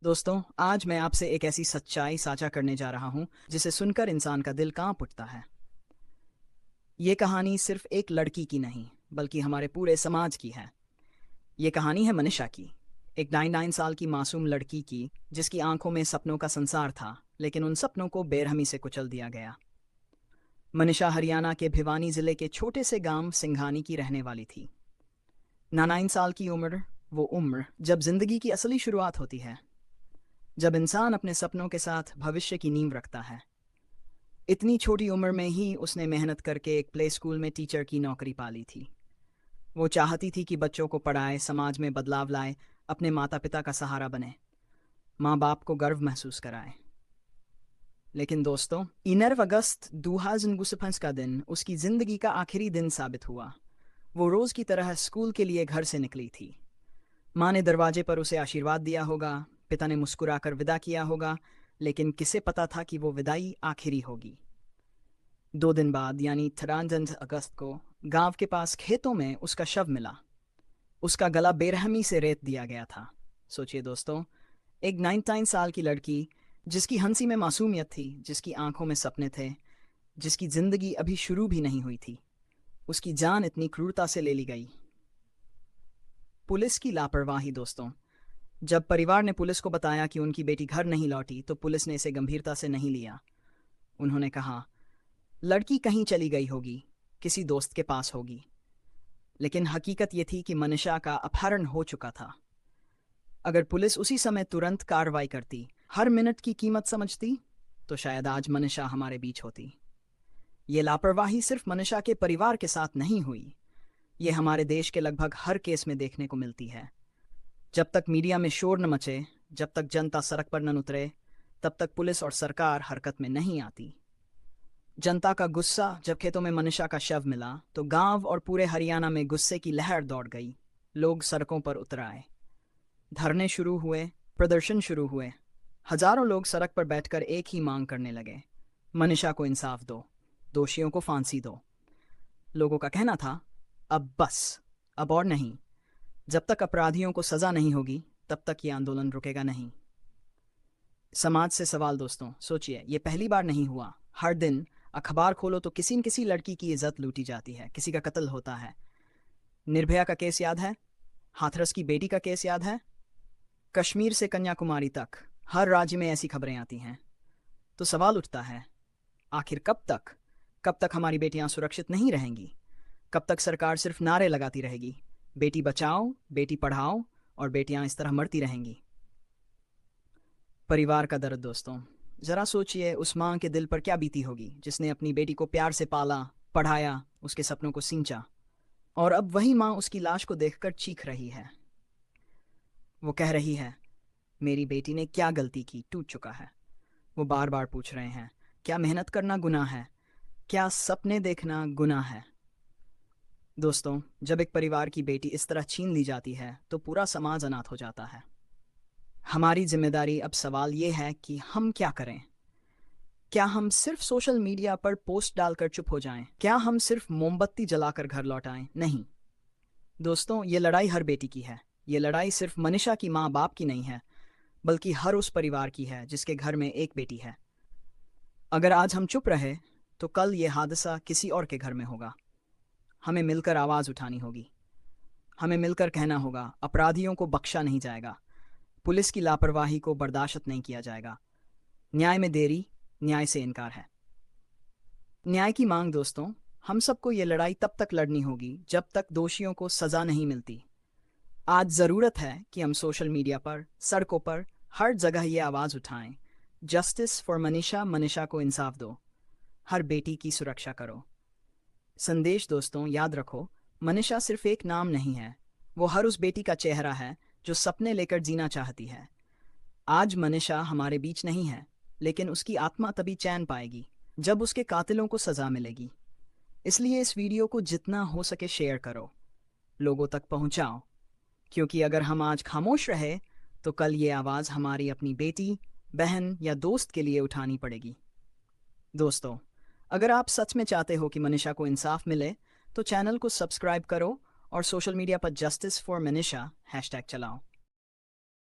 दोस्तों, आज मैं आपसे एक ऐसी सच्चाई साझा करने जा रहा हूं जिसे सुनकर इंसान का दिल कांप उठता है। ये कहानी सिर्फ एक लड़की की नहीं, बल्कि हमारे पूरे समाज की है। ये कहानी है मनीषा की, एक 99 साल की मासूम लड़की की, जिसकी आंखों में सपनों का संसार था, लेकिन उन सपनों को बेरहमी से कुचल दिया गया। मनीषा हरियाणा के भिवानी जिले के छोटे से गांव सिंघानी की रहने वाली थी। 99 साल की उम्र, वो उम्र जब जिंदगी की असली शुरुआत होती है, जब इंसान अपने सपनों के साथ भविष्य की नींव रखता है। इतनी छोटी उम्र में ही उसने मेहनत करके एक प्ले स्कूल में टीचर की नौकरी पा ली थी। वो चाहती थी कि बच्चों को पढ़ाए, समाज में बदलाव लाए, अपने माता पिता का सहारा बने, माँ बाप को गर्व महसूस कराए। लेकिन दोस्तों, 11 अगस्त 2025 का दिन उसकी जिंदगी का आखिरी दिन साबित हुआ। वो रोज की तरह स्कूल के लिए घर से निकली थी। माँ ने दरवाजे पर उसे आशीर्वाद दिया होगा, पिता ने मुस्कुराकर विदा किया होगा, लेकिन किसे पता था कि वो विदाई आखिरी होगी। 2 दिन बाद यानी 13 अगस्त को गांव के पास खेतों में उसका शव मिला। उसका गला बेरहमी से रेत दिया गया था। सोचिए दोस्तों, एक 99 साल की लड़की, जिसकी हंसी में मासूमियत थी, जिसकी आंखों में सपने थे, जिसकी जिंदगी अभी शुरू भी नहीं हुई थी, उसकी जान इतनी क्रूरता से ले ली गई। पुलिस की लापरवाही दोस्तों। जब परिवार ने पुलिस को बताया कि उनकी बेटी घर नहीं लौटी, तो पुलिस ने इसे गंभीरता से नहीं लिया। उन्होंने कहा, लड़की कहीं चली गई होगी, किसी दोस्त के पास होगी। लेकिन हकीकत ये थी कि मनीषा का अपहरण हो चुका था। अगर पुलिस उसी समय तुरंत कार्रवाई करती, हर मिनट की कीमत समझती, तो शायद आज मनीषा हमारे बीच होती। ये लापरवाही सिर्फ मनीषा के परिवार के साथ नहीं हुई, ये हमारे देश के लगभग हर केस में देखने को मिलती है। जब तक मीडिया में शोर न मचे, जब तक जनता सड़क पर न उतरे, तब तक पुलिस और सरकार हरकत में नहीं आती। जनता का गुस्सा जब खेतों में मनीषा का शव मिला, तो गांव और पूरे हरियाणा में गुस्से की लहर दौड़ गई। लोग सड़कों पर उतर आए, धरने शुरू हुए, प्रदर्शन शुरू हुए। हजारों लोग सड़क पर बैठकर एक ही मांग करने लगे, मनीषा को इंसाफ दो, दोषियों को फांसी दो। लोगों का कहना था, अब बस, अब और नहीं। जब तक अपराधियों को सजा नहीं होगी, तब तक ये आंदोलन रुकेगा नहीं। समाज से सवाल दोस्तों, सोचिए, ये पहली बार नहीं हुआ। हर दिन अखबार खोलो तो किसी न किसी लड़की की इज्जत लूटी जाती है, किसी का कत्ल होता है। निर्भया का केस याद है? हाथरस की बेटी का केस याद है? कश्मीर से कन्याकुमारी तक हर राज्य में ऐसी खबरें आती हैं। तो सवाल उठता है, आखिर कब तक? कब तक हमारी बेटियां सुरक्षित नहीं रहेंगी? कब तक सरकार सिर्फ नारे लगाती रहेगी, बेटी बचाओ, बेटी पढ़ाओ, और बेटियां इस तरह मरती रहेंगी? परिवार का दर्द दोस्तों, जरा सोचिए, उस माँ के दिल पर क्या बीती होगी, जिसने अपनी बेटी को प्यार से पाला, पढ़ाया, उसके सपनों को सींचा, और अब वही माँ उसकी लाश को देखकर चीख रही है। वो कह रही है, मेरी बेटी ने क्या गलती की, टूट चुका है। वो बार बार पूछ रहे हैं, क्या मेहनत करना गुनाह है? क्या सपने देखना गुनाह है? दोस्तों, जब एक परिवार की बेटी इस तरह छीन ली जाती है, तो पूरा समाज अनाथ हो जाता है। हमारी जिम्मेदारी अब सवाल ये है कि हम क्या करें। क्या हम सिर्फ सोशल मीडिया पर पोस्ट डालकर चुप हो जाएं? क्या हम सिर्फ मोमबत्ती जलाकर घर लौट आएं? नहीं दोस्तों, ये लड़ाई हर बेटी की है। ये लड़ाई सिर्फ मनीषा की माँ बाप की नहीं है, बल्कि हर उस परिवार की है जिसके घर में एक बेटी है। अगर आज हम चुप रहे, तो कल ये हादसा किसी और के घर में होगा। हमें मिलकर आवाज़ उठानी होगी। हमें मिलकर कहना होगा, अपराधियों को बख्शा नहीं जाएगा, पुलिस की लापरवाही को बर्दाश्त नहीं किया जाएगा। न्याय में देरी, न्याय से इनकार है। न्याय की मांग दोस्तों, हम सबको ये लड़ाई तब तक लड़नी होगी जब तक दोषियों को सजा नहीं मिलती। आज ज़रूरत है कि हम सोशल मीडिया पर, सड़कों पर, हर जगह ये आवाज़ उठाएं, जस्टिस फॉर मनीषा, मनीषा को इंसाफ दो, हर बेटी की सुरक्षा करो। संदेश दोस्तों, याद रखो, मनीषा सिर्फ एक नाम नहीं है, वो हर उस बेटी का चेहरा है जो सपने लेकर जीना चाहती है। आज मनीषा हमारे बीच नहीं है, लेकिन उसकी आत्मा तभी चैन पाएगी जब उसके कातिलों को सजा मिलेगी। इसलिए इस वीडियो को जितना हो सके शेयर करो, लोगों तक पहुंचाओ, क्योंकि अगर हम आज खामोश रहे, तो कल ये आवाज़ हमारी अपनी बेटी, बहन या दोस्त के लिए उठानी पड़ेगी। दोस्तों, अगर आप सच में चाहते हो कि मनीषा को इंसाफ मिले, तो चैनल को सब्सक्राइब करो और सोशल मीडिया पर जस्टिस फॉर मनीषा हैशटैग चलाओ।